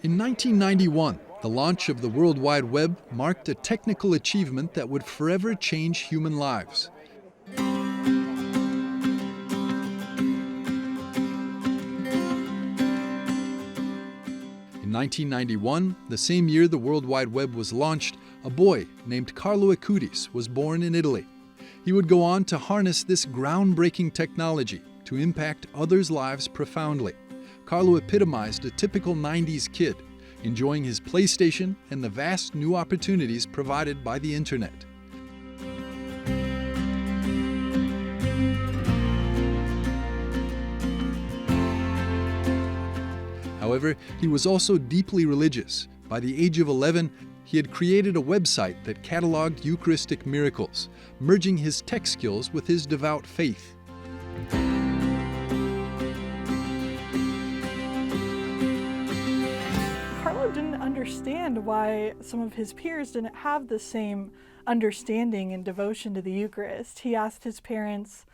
In 1991, the launch of the World Wide Web marked a technical achievement that would forever change human lives. In 1991, the same year the World Wide Web was launched, a boy named Carlo Acutis was born in Italy. He would go on to harness this groundbreaking technology to impact others' lives profoundly. Carlo epitomized a typical 90s kid, enjoying his PlayStation and the vast new opportunities provided by the internet. However, he was also deeply religious. By the age of 11, he had created a website that cataloged Eucharistic miracles, merging his tech skills with his devout faith. Carlo didn't understand why some of his peers didn't have the same understanding and devotion to the Eucharist. He asked his parents,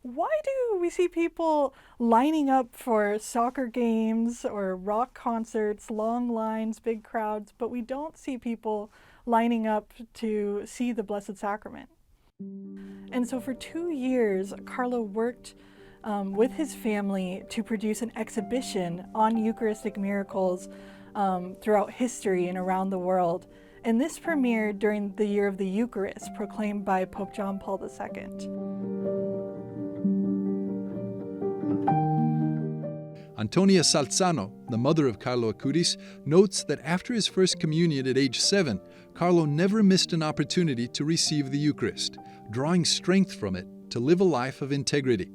"Why do we see people lining up for soccer games or rock concerts, long lines, big crowds, but we don't see people lining up to see the Blessed Sacrament?" And so for 2 years, Carlo worked with his family to produce an exhibition on Eucharistic miracles throughout history and around the world. And this premiered during the Year of the Eucharist, proclaimed by Pope John Paul II. Antonia Salzano, the mother of Carlo Acutis, notes that after his first communion at age 7, Carlo never missed an opportunity to receive the Eucharist, drawing strength from it to live a life of integrity.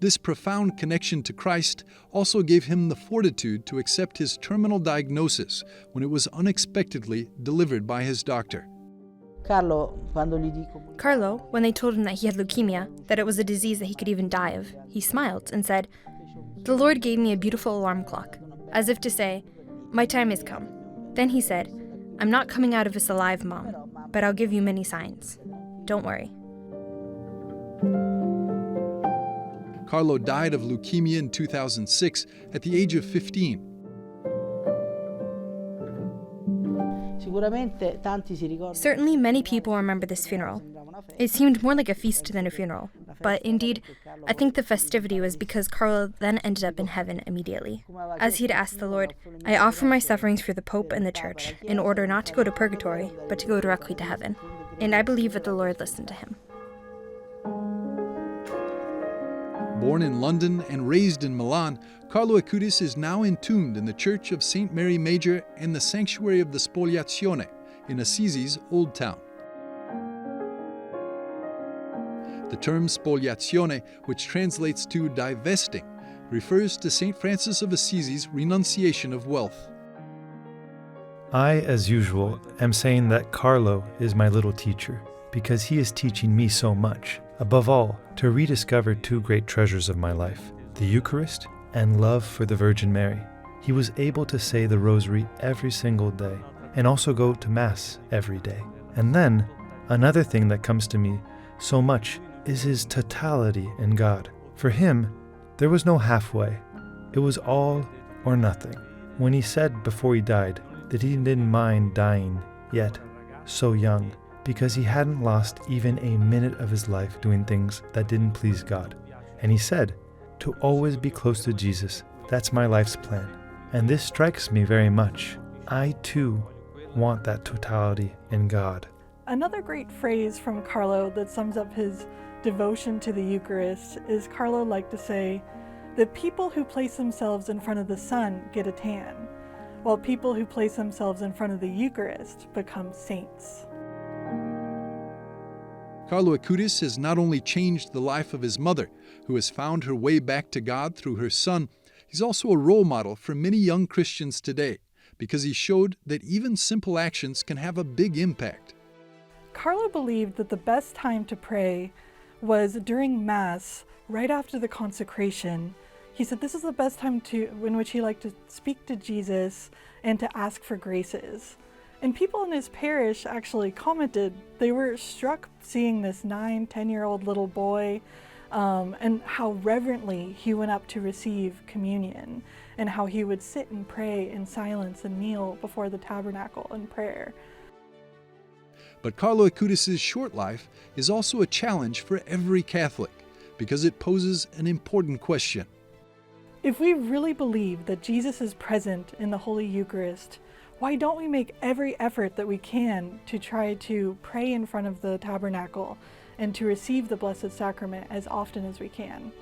This profound connection to Christ also gave him the fortitude to accept his terminal diagnosis when it was unexpectedly delivered by his doctor. Carlo, when they told him that he had leukemia, that it was a disease that he could even die of, he smiled and said, "The Lord gave me a beautiful alarm clock," as if to say, "My time has come." Then he said, "I'm not coming out of this alive, Mom, but I'll give you many signs. Don't worry." Carlo died of leukemia in 2006 at the age of 15. Certainly many people remember this funeral. It seemed more like a feast than a funeral, but indeed, I think the festivity was because Carlo then ended up in heaven immediately. As he'd asked the Lord, "I offer my sufferings for the Pope and the Church, in order not to go to purgatory, but to go directly to heaven." And I believe that the Lord listened to him. Born in London and raised in Milan, Carlo Acutis is now entombed in the Church of St. Mary Major and the Sanctuary of the Spoliazione in Assisi's Old Town. The term spoliazione, which translates to divesting, refers to St. Francis of Assisi's renunciation of wealth. I, as usual, am saying that Carlo is my little teacher, because he is teaching me so much. Above all, to rediscover two great treasures of my life, the Eucharist and love for the Virgin Mary. He was able to say the Rosary every single day, and also go to Mass every day. And then, another thing that comes to me so much is his totality in God. For him, there was no halfway. It was all or nothing. When he said before he died that he didn't mind dying, yet so young, because he hadn't lost even a minute of his life doing things that didn't please God. And he said, to always be close to Jesus, that's my life's plan. And this strikes me very much. I too want that totality in God. Another great phrase from Carlo that sums up his devotion to the Eucharist is Carlo liked to say, "The people who place themselves in front of the sun get a tan, while people who place themselves in front of the Eucharist become saints." Carlo Acutis has not only changed the life of his mother, who has found her way back to God through her son, he's also a role model for many young Christians today, because he showed that even simple actions can have a big impact. Carlo believed that the best time to pray was during Mass, right after the consecration. He said this is the best time in which he liked to speak to Jesus and to ask for graces. And people in his parish actually commented they were struck seeing this 9-10-year-old little boy and how reverently he went up to receive communion, and how he would sit and pray in silence and kneel before the tabernacle in prayer. But Carlo Acutis' short life is also a challenge for every Catholic because it poses an important question. If we really believe that Jesus is present in the Holy Eucharist, why don't we make every effort that we can to try to pray in front of the tabernacle and to receive the Blessed Sacrament as often as we can?